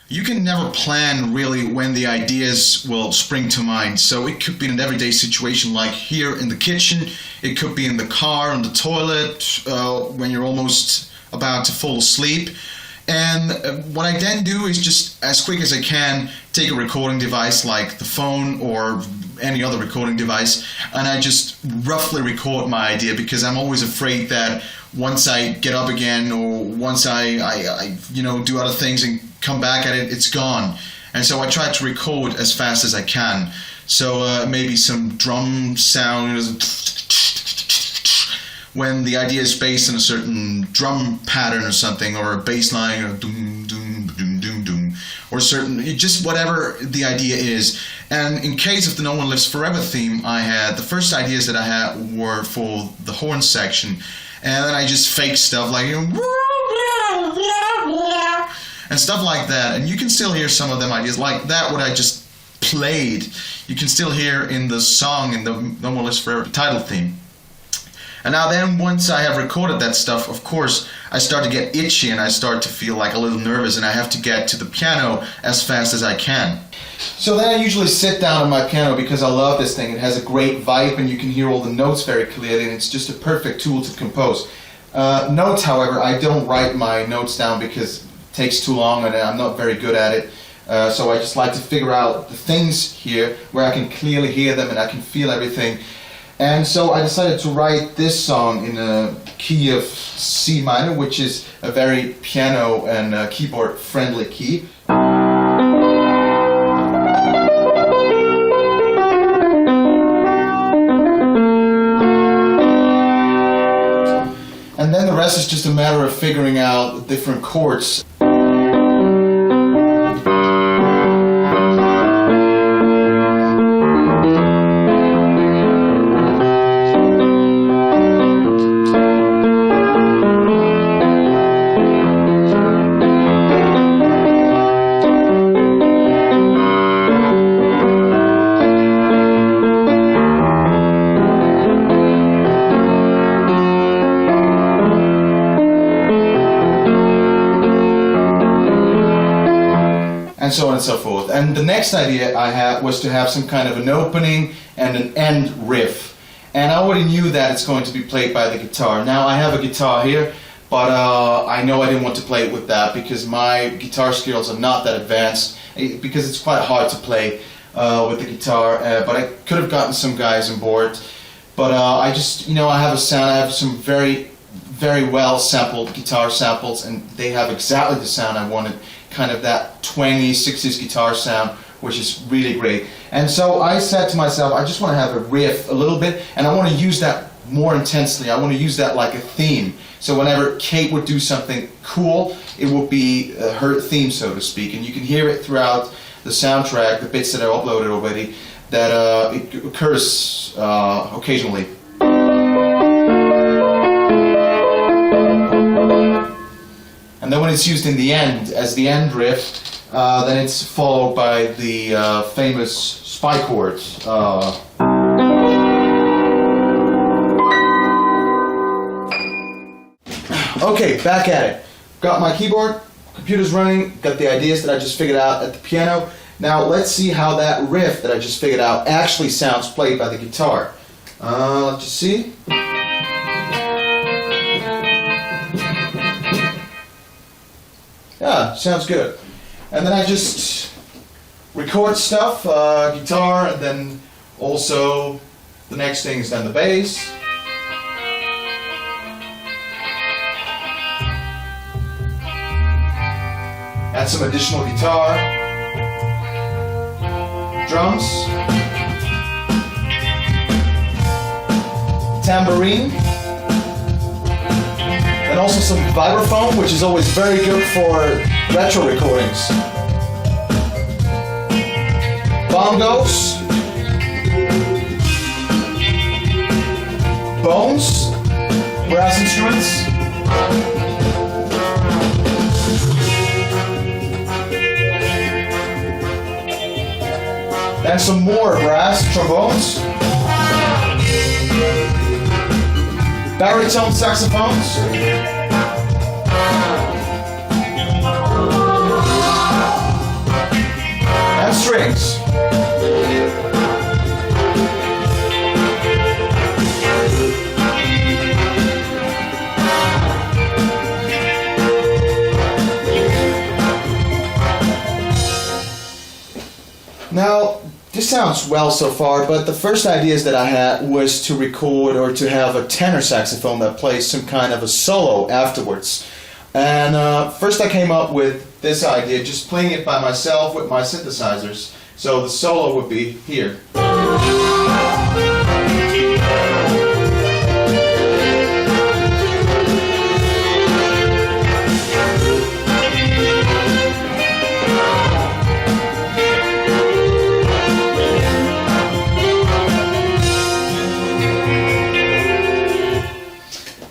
You can never plan really when the ideas will spring to mind. So it could be in an everyday situation like here in the kitchen. It could be in the car, on the toilet, when you're almost about to fall asleep. And what I then do is just as quick as I can take a recording device like the phone or any other recording device, and I just roughly record my idea, because I'm always afraid that once I get up again or once I do other things and come back at it, it's gone. And so I try to record as fast as I can. So maybe some drum sound when the idea is based on a certain drum pattern or something, or a bass line, or doom doom doom doom doom, or certain, just whatever the idea is. And in case of the No One Lives Forever theme, the first ideas that I had were for the horn section, and then I just fake stuff like and stuff like that. And you can still hear some of them ideas like that, what I just played, you can still hear in the song, in the No One Lives Forever title theme. And now then, once I have recorded that stuff, of course, I start to get itchy and I start to feel like a little nervous, and I have to get to the piano as fast as I can. So then I usually sit down on my piano because I love this thing. It has a great vibe and you can hear all the notes very clearly, and it's just a perfect tool to compose. Notes, however, I don't write my notes down because it takes too long and I'm not very good at it. So I just like to figure out the things here where I can clearly hear them and I can feel everything. And so I decided to write this song in a key of C minor, which is a very piano and keyboard friendly key. And then the rest is just a matter of figuring out different chords. And so on and so forth. And the next idea I had was to have some kind of an opening and an end riff. And I already knew that it's going to be played by the guitar. Now I have a guitar here, but I know I didn't want to play it with that because my guitar skills are not that advanced, because it's quite hard to play with the guitar, but I could have gotten some guys on board. But I just, I have a sound, I have some very, very well sampled guitar samples, and they have exactly the sound I wanted. Kind of that twangy 60s guitar sound, which is really great. And so I said to myself, I just want to have a riff a little bit, and I want to use that more intensely. I want to use that like a theme. So whenever Kate would do something cool, it would be her theme, so to speak. And you can hear it throughout the soundtrack, the bits that are uploaded already, that it occurs occasionally. And then when it's used in the end, as the end riff, then it's followed by the famous spy chords. Okay, back at it. Got my keyboard, computer's running, got the ideas that I just figured out at the piano. Now let's see how that riff that I just figured out actually sounds played by the guitar. Let's just see. Yeah, sounds good. And then I just record stuff, guitar, and then also the next thing is then the bass. Add some additional guitar, drums, tambourine, and also some vibraphone, which is always very good for retro recordings. Bongos, bones, brass instruments, and some more brass, trombones, baritone saxophones, Now, this sounds well so far, but the first ideas that I had was to record or to have a tenor saxophone that plays some kind of a solo afterwards. And first I came up with this idea, just playing it by myself with my synthesizers. So the solo would be here.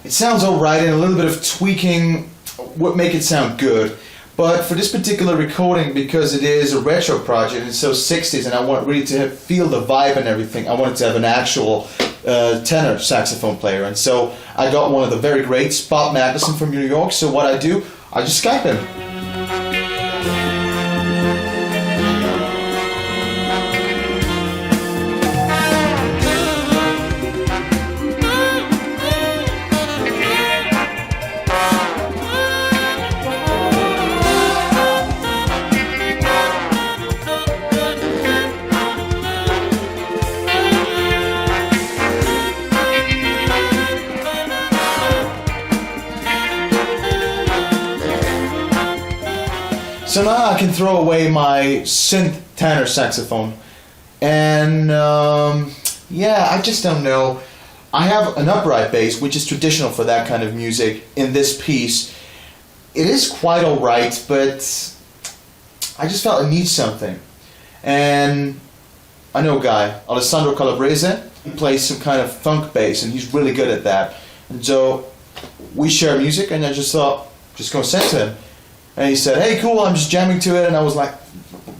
It sounds alright, and a little bit of tweaking would make it sound good. But for this particular recording, because it is a retro project, and it's so 60s, and I want really to feel the vibe and everything, I wanted to have an actual tenor saxophone player. And so I got one of the very greats, Bob Magnuson from New York. So what I do, I just Skype him. So now I can throw away my synth tenor saxophone, and yeah, I just don't know. I have an upright bass, which is traditional for that kind of music. In this piece, it is quite alright, but I just felt it needs something. And I know a guy, Alessandro Calabrese, he plays some kind of funk bass, and he's really good at that. And so we share music, and I just thought, just go send to him. And he said, hey, cool, I'm just jamming to it. And I was like,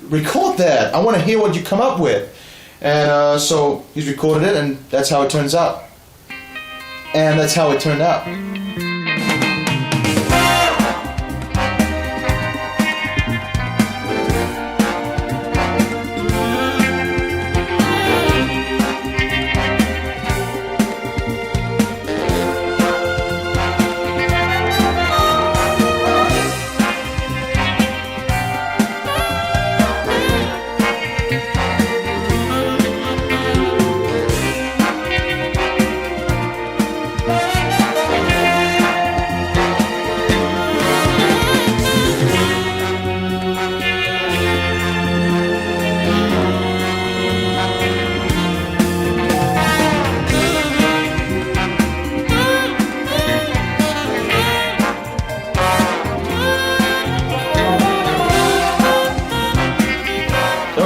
record that. I want to hear what you come up with. And so he's recorded it, and that's how it turns out. And that's how it turned out.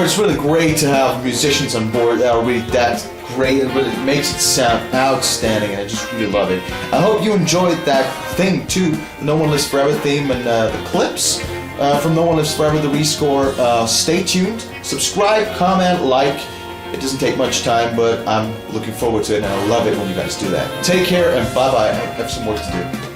It's really great to have musicians on board that are really that great, and it makes it sound outstanding, and I just really love it. I hope you enjoyed that thing too, the No One Lives Forever theme, and the clips from No One Lives Forever, the rescore. Stay tuned, subscribe, comment, like. It doesn't take much time, but I'm looking forward to it, and I love it when you guys do that. Take care, and bye-bye. I have some work to do.